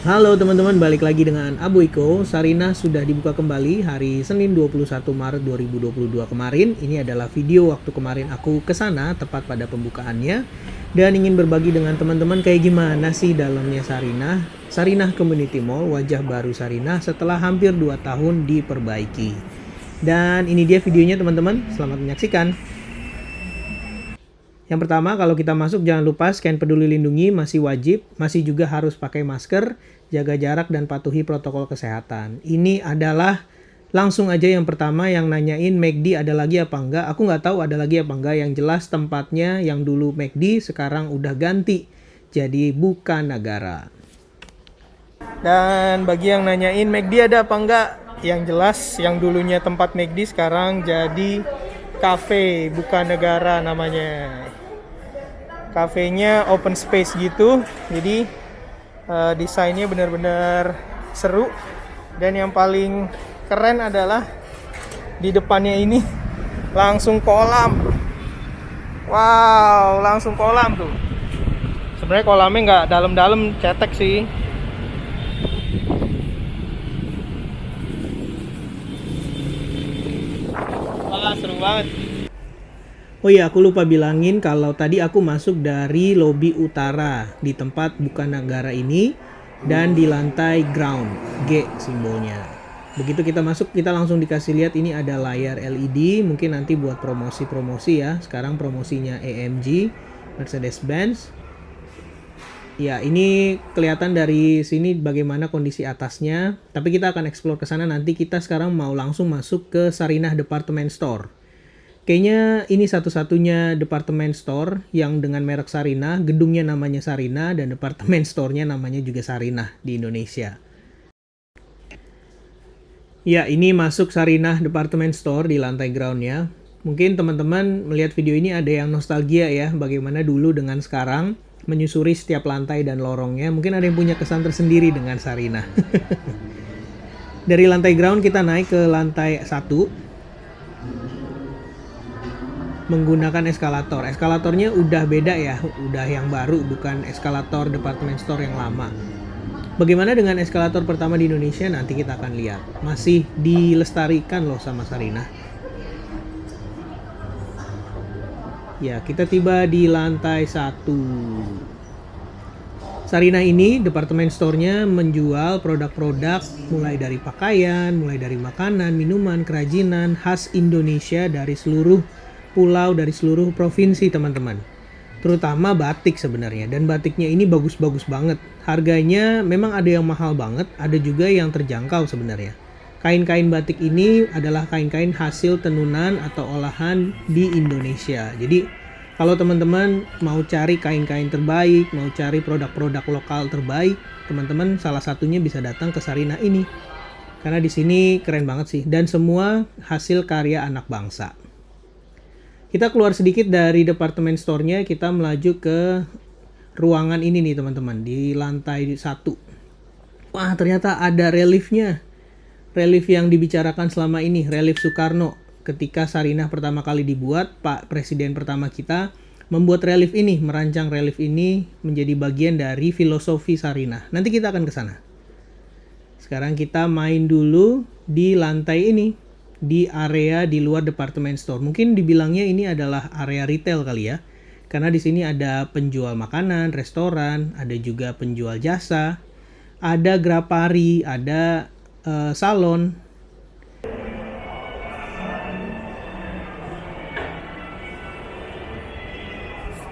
Halo teman-teman, balik lagi dengan Abu Iko. Sarinah sudah dibuka kembali hari Senin 21 Maret 2022 kemarin. Ini adalah video waktu kemarin aku ke sana tepat pada pembukaannya dan ingin berbagi dengan teman-teman kayak gimana sih dalamnya Sarinah. Sarinah Community Mall, wajah baru Sarinah setelah hampir 2 tahun diperbaiki. Dan ini dia videonya teman-teman. Selamat menyaksikan. Yang pertama, kalau kita masuk jangan lupa scan peduli lindungi masih wajib, masih juga harus pakai masker, jaga jarak dan patuhi protokol kesehatan. Ini adalah langsung aja yang pertama yang nanyain McD ada lagi apa enggak. Aku nggak tahu ada lagi apa enggak, yang jelas tempatnya yang dulu McD sekarang udah ganti jadi Buka Negara. Dan bagi yang nanyain McD ada apa enggak, yang jelas yang dulunya tempat McD sekarang jadi Cafe Buka Negara namanya. Kafenya open space gitu, jadi desainnya benar-benar seru. Dan yang paling keren adalah di depannya ini langsung kolam. Wow, langsung kolam tuh. Sebenarnya kolamnya nggak dalam-dalam, cetek sih. Wah, seru banget. Oh iya, aku lupa bilangin kalau tadi aku masuk dari lobi utara di tempat Buka Negara ini dan di lantai ground, G simbolnya. Begitu kita masuk, kita langsung dikasih lihat ini ada layar LED, mungkin nanti buat promosi-promosi ya. Sekarang promosinya AMG, Mercedes-Benz. Ya, ini kelihatan dari sini bagaimana kondisi atasnya, tapi kita akan explore ke sana nanti. Kita sekarang mau langsung masuk ke Sarinah Department Store. Kayaknya ini satu-satunya departemen store yang dengan merek Sarinah, gedungnya namanya Sarinah, dan departemen store-nya namanya juga Sarinah di Indonesia. Ya, ini masuk Sarinah Department Store di lantai ground-nya. Mungkin teman-teman melihat video ini ada yang nostalgia ya, bagaimana dulu dengan sekarang, menyusuri setiap lantai dan lorongnya. Mungkin ada yang punya kesan tersendiri dengan Sarinah. Dari lantai ground kita naik ke lantai 1. Menggunakan eskalator. Eskalatornya udah beda ya, udah yang baru, bukan eskalator department store yang lama. Bagaimana dengan eskalator pertama di Indonesia? Nanti kita akan lihat. Masih dilestarikan loh sama Sarinah. Ya, kita tiba di lantai 1. Sarinah ini departemen store-nya menjual produk-produk mulai dari pakaian, mulai dari makanan, minuman, kerajinan khas Indonesia dari seluruh pulau, dari seluruh provinsi teman-teman. Terutama batik sebenarnya, dan batiknya ini bagus-bagus banget. Harganya memang ada yang mahal banget, ada juga yang terjangkau sebenarnya. Kain-kain batik ini adalah kain-kain hasil tenunan atau olahan di Indonesia. Jadi kalau teman-teman mau cari kain-kain terbaik, mau cari produk-produk lokal terbaik, teman-teman salah satunya bisa datang ke Sarinah ini. Karena di sini keren banget sih, dan semua hasil karya anak bangsa. Kita keluar sedikit dari departemen store-nya, kita melaju ke ruangan ini nih teman-teman, di lantai 1. Wah, ternyata ada reliefnya. Relief yang dibicarakan selama ini, relief Soekarno. Ketika Sarinah pertama kali dibuat, Pak Presiden pertama kita membuat relief ini, merancang relief ini menjadi bagian dari filosofi Sarinah. Nanti kita akan ke sana. Sekarang kita main dulu di lantai ini, di area di luar department store. Mungkin dibilangnya ini adalah area retail kali ya. Karena di sini ada penjual makanan, restoran, ada juga penjual jasa, ada grapari, ada salon.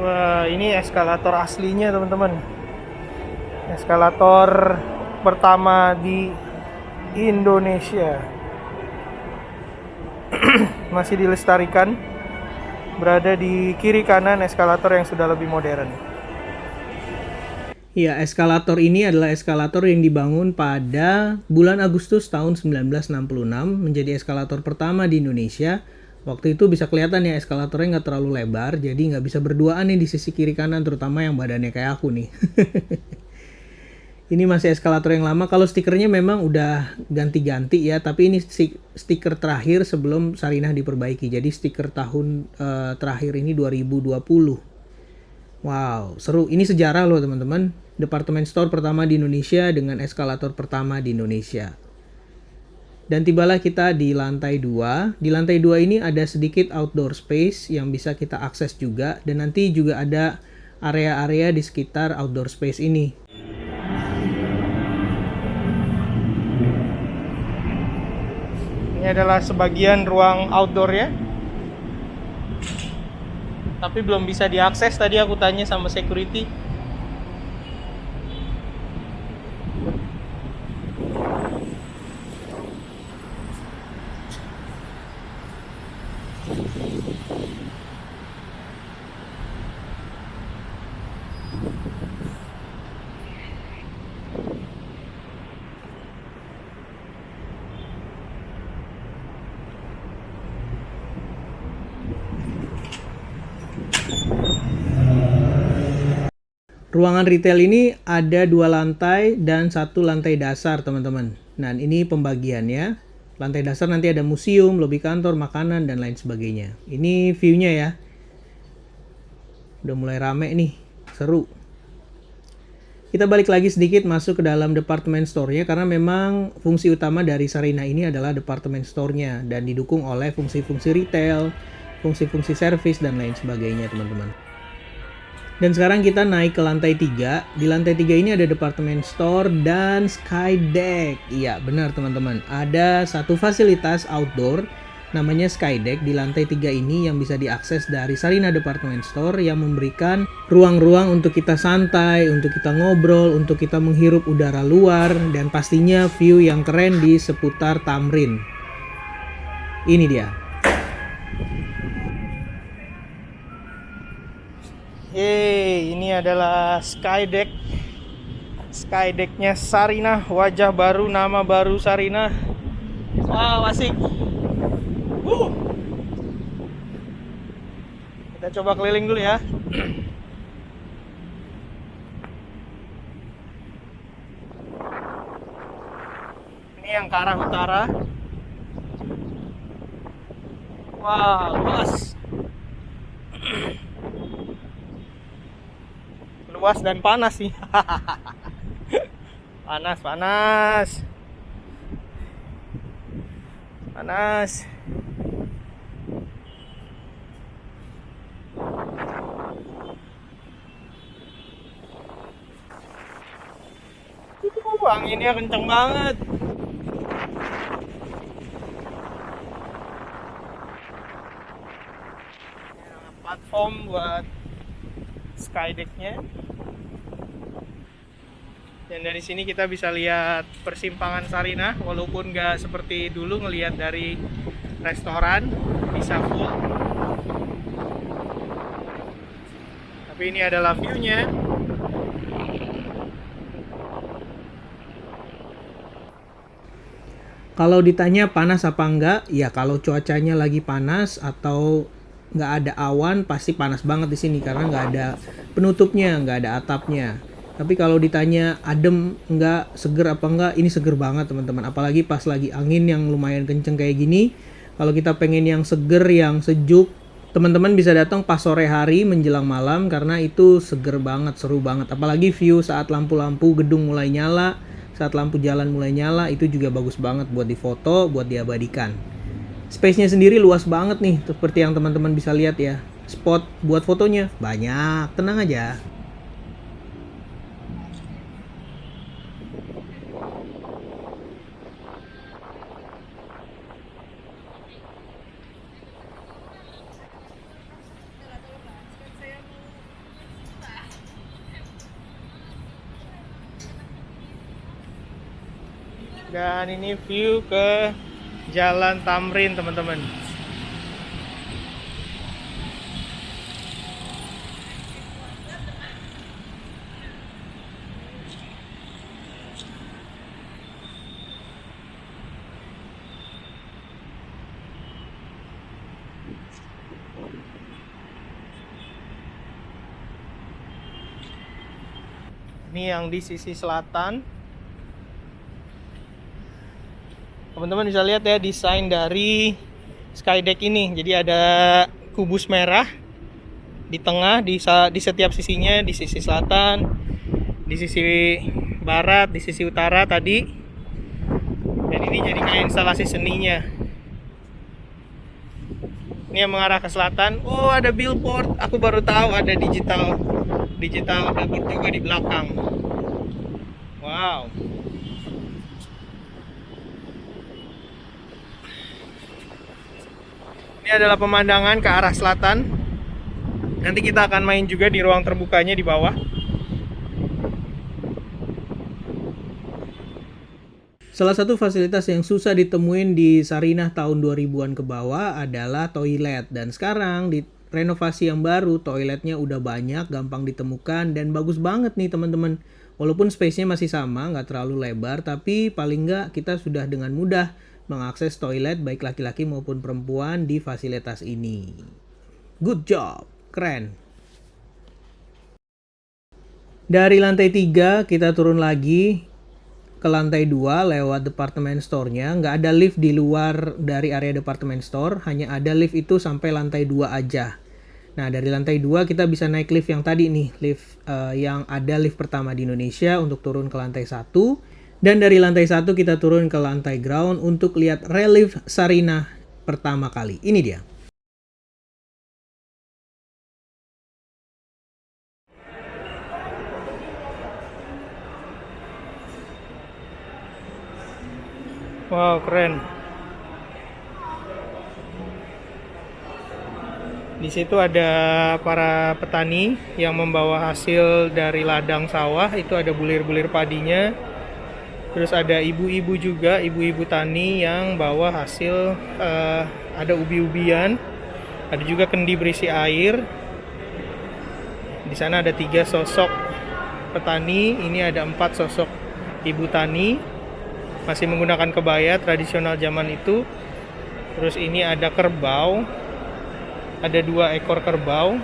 Wah, ini eskalator aslinya teman-teman. Eskalator pertama di Indonesia. Masih dilestarikan, berada di kiri kanan eskalator yang sudah lebih modern. Ya, eskalator ini adalah eskalator yang dibangun pada bulan Agustus tahun 1966, menjadi eskalator pertama di Indonesia. Waktu itu bisa kelihatan ya, eskalatornya nggak terlalu lebar, jadi nggak bisa berduaan nih di sisi kiri kanan, terutama yang badannya kayak aku nih. Ini masih eskalator yang lama. Kalau stikernya memang udah ganti-ganti ya, tapi ini stiker terakhir sebelum Sarinah diperbaiki. Jadi stiker tahun terakhir ini 2020. Wow, seru. Ini sejarah loh teman-teman. departemen store pertama di Indonesia dengan eskalator pertama di Indonesia. Dan tibalah kita di lantai 2. Di lantai 2 ini ada sedikit outdoor space yang bisa kita akses juga. Dan nanti juga ada area-area di sekitar outdoor space ini. Ini adalah sebagian ruang outdoor ya. Tapi belum bisa diakses, tadi aku tanya sama security. Ruangan retail ini ada 2 lantai dan 1 lantai dasar, teman-teman. Nah, ini pembagiannya. Lantai dasar nanti ada museum, lobi kantor, makanan, dan lain sebagainya. Ini view-nya ya. Udah mulai rame nih, seru. Kita balik lagi sedikit masuk ke dalam department store-nya karena memang fungsi utama dari Sarina ini adalah department store-nya dan didukung oleh fungsi-fungsi retail, fungsi-fungsi service, dan lain sebagainya, teman-teman. Dan sekarang kita naik ke lantai 3. Di lantai 3 ini ada department store dan skydeck. Iya, benar teman-teman. Ada satu fasilitas outdoor namanya skydeck di lantai 3 ini yang bisa diakses dari Sarina Department Store yang memberikan ruang-ruang untuk kita santai, untuk kita ngobrol, untuk kita menghirup udara luar, dan pastinya view yang keren di seputar Tamrin. Ini dia. Ini adalah skydeck. Skydecknya Sarina, wajah baru, nama baru Sarina. Wow, asik. Kita coba keliling dulu ya. Ini yang ke arah utara. Wow, luas. Luas dan panas sih. Panas. Anginnya kenceng banget. Platform buat skydecknya. Dan dari sini kita bisa lihat persimpangan Sarina, walaupun nggak seperti dulu ngelihat dari restoran, bisa full. Tapi ini adalah view-nya. Kalau ditanya panas apa enggak, ya kalau cuacanya lagi panas atau nggak ada awan pasti panas banget di sini karena nggak ada penutupnya, nggak ada atapnya. Tapi kalau ditanya adem enggak, seger apa enggak, ini seger banget teman-teman. Apalagi pas lagi angin yang lumayan kenceng kayak gini. Kalau kita pengen yang seger, yang sejuk, teman-teman bisa datang pas sore hari menjelang malam karena itu seger banget, seru banget. Apalagi view saat lampu-lampu gedung mulai nyala, saat lampu jalan mulai nyala, itu juga bagus banget buat difoto, buat diabadikan. Space-nya sendiri luas banget nih, seperti yang teman-teman bisa lihat ya. Spot buat fotonya banyak, tenang aja. Dan ini view ke Jalan Tamrin, teman-teman. Ini yang di sisi selatan. Teman-teman bisa lihat ya desain dari skydeck ini. Jadi ada kubus merah di tengah, di setiap sisinya, di sisi selatan, di sisi barat, di sisi utara tadi. Dan ini jadi kayak instalasi seninya. Ini yang mengarah ke selatan. Oh, ada billboard. Aku baru tahu ada digital billboard juga di belakang. Wow. Ini adalah pemandangan ke arah selatan. Nanti kita akan main juga di ruang terbukanya di bawah. Salah satu fasilitas yang susah ditemuin di Sarinah tahun 2000-an ke bawah adalah toilet. Dan sekarang di renovasi yang baru, toiletnya udah banyak, gampang ditemukan, dan bagus banget nih teman-teman. Walaupun space-nya masih sama, nggak terlalu lebar, tapi paling nggak kita sudah dengan mudah mengakses toilet baik laki-laki maupun perempuan di fasilitas ini. Good job, keren. Dari lantai 3 kita turun lagi ke lantai 2 lewat department store-nya. Nggak ada lift di luar dari area department store, hanya ada lift itu sampai lantai 2 aja. Nah, dari lantai 2 kita bisa naik lift yang tadi nih, lift yang ada lift pertama di Indonesia untuk turun ke lantai 1. Dan dari lantai 1 kita turun ke lantai ground untuk lihat relief Sarinah pertama kali. Ini dia. Wow, keren. Di situ ada para petani yang membawa hasil dari ladang sawah. Itu ada bulir-bulir padinya. Terus ada ibu-ibu juga, ibu-ibu tani yang bawa hasil, ada ubi-ubian. Ada juga kendi berisi air. Di sana ada 3 sosok petani. Ini ada 4 sosok ibu tani. Masih menggunakan kebaya tradisional zaman itu. Terus ini ada kerbau. Ada 2 ekor kerbau.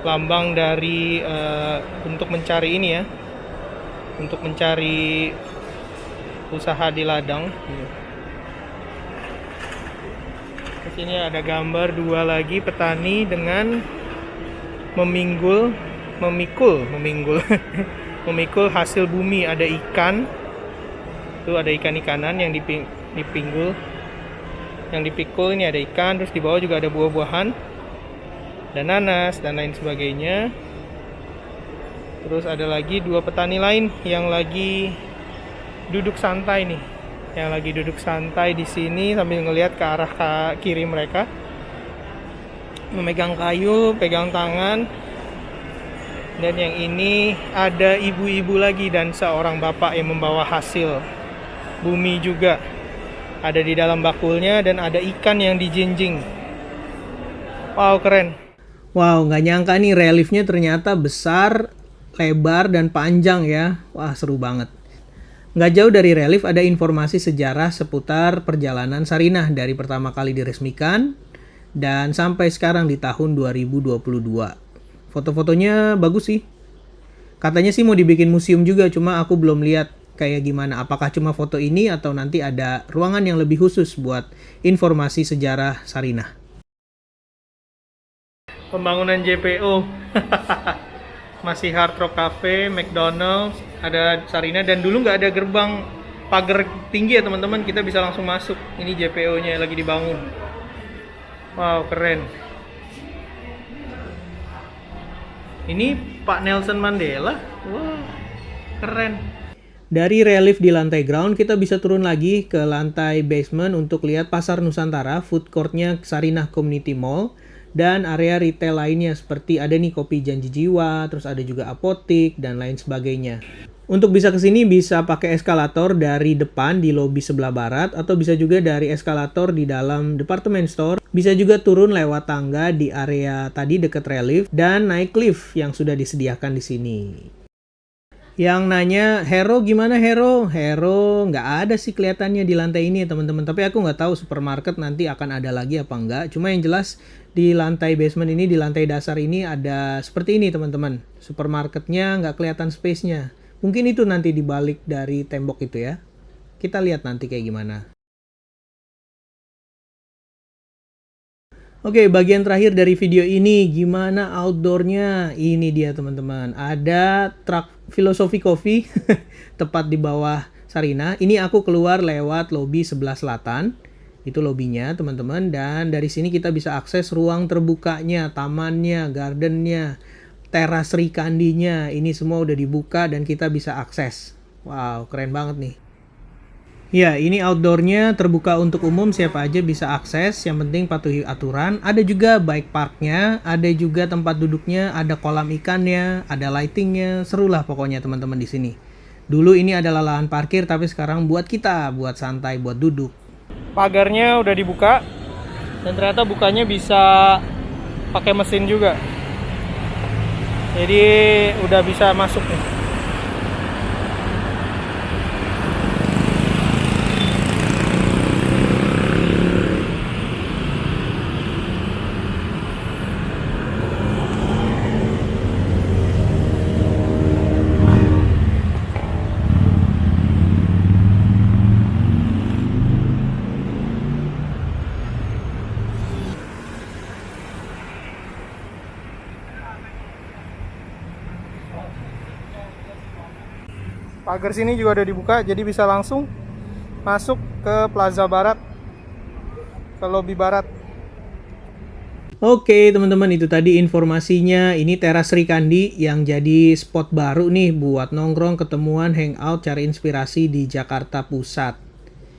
Lambang dari untuk mencari ini ya. Untuk mencari usaha di ladang. Di sini ada gambar 2 lagi petani dengan memikul memikul hasil bumi. Ada ikan. Itu ada ikan-ikanan yang dipinggul. Yang dipikul ini ada ikan, terus di bawah juga ada buah-buahan dan nanas dan lain sebagainya. Terus ada lagi 2 petani lain yang lagi duduk santai nih. Yang lagi duduk santai di sini sambil ngelihat ke arah kiri mereka. Memegang kayu, pegang tangan. Dan yang ini ada ibu-ibu lagi dan seorang bapak yang membawa hasil bumi juga. Ada di dalam bakulnya dan ada ikan yang dijinjing. Wow, keren. Wow, nggak nyangka nih reliefnya ternyata besar, lebar, dan panjang ya. Wah, seru banget. Nggak jauh dari relief ada informasi sejarah seputar perjalanan Sarinah dari pertama kali diresmikan dan sampai sekarang di tahun 2022. Foto-fotonya bagus sih. Katanya sih mau dibikin museum juga, cuma aku belum lihat kayak gimana. Apakah cuma foto ini atau nanti ada ruangan yang lebih khusus buat informasi sejarah Sarinah. Pembangunan JPO. Masih Hard Rock Cafe, McDonald's, ada Sarinah, dan dulu nggak ada gerbang pagar tinggi ya teman-teman. Kita bisa langsung masuk. Ini JPO-nya lagi dibangun. Wow, keren. Ini Pak Nelson Mandela. Wow, keren. Dari relief di lantai ground, kita bisa turun lagi ke lantai basement untuk lihat Pasar Nusantara, food court-nya Sarinah Community Mall, dan area retail lainnya seperti ada nih Kopi Janji Jiwa, terus ada juga apotik, dan lain sebagainya. Untuk bisa kesini bisa pakai eskalator dari depan di lobi sebelah barat, atau bisa juga dari eskalator di dalam department store. Bisa juga turun lewat tangga di area tadi dekat relief, dan naik lift yang sudah disediakan di sini. Yang nanya, Hero gimana Hero? Hero nggak ada sih kelihatannya di lantai ini teman-teman. Tapi aku nggak tahu supermarket nanti akan ada lagi apa nggak. Cuma yang jelas di lantai basement ini, di lantai dasar ini ada seperti ini teman-teman. Supermarketnya nggak kelihatan space-nya. Mungkin itu nanti di balik dari tembok itu ya. Kita lihat nanti kayak gimana. Oke, bagian terakhir dari video ini, gimana outdoornya? Ini dia teman-teman, ada truk Philosophy Coffee, tepat di bawah Sarina. Ini aku keluar lewat lobi sebelah selatan, itu lobinya teman-teman. Dan dari sini kita bisa akses ruang terbukanya, tamannya, gardennya, teras Sri Kandinya. Ini semua udah dibuka dan kita bisa akses. Wow, keren banget nih. Ya, ini outdoornya terbuka untuk umum, siapa aja bisa akses, yang penting patuhi aturan. Ada juga bike parknya, ada juga tempat duduknya, ada kolam ikannya, ada lightingnya, seru lah pokoknya teman-teman di sini. Dulu ini adalah lahan parkir, tapi sekarang buat kita, buat santai, buat duduk. Pagarnya udah dibuka, dan ternyata bukanya bisa pakai mesin juga. Jadi udah bisa masuk nih. Pagar sini juga udah dibuka, jadi bisa langsung masuk ke Plaza Barat, ke lobi barat. Oke teman-teman, itu tadi informasinya. Ini teras Sri Kandi yang jadi spot baru nih buat nongkrong, ketemuan, hangout, cari inspirasi di Jakarta Pusat.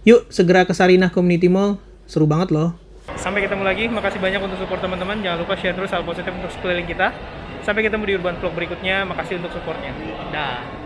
Yuk segera ke Sarinah Community Mall, seru banget loh. Sampai ketemu lagi, makasih banyak untuk support teman-teman. Jangan lupa share terus hal positif untuk sekeliling kita. Sampai ketemu di Urban Vlog berikutnya, makasih untuk supportnya. Dah.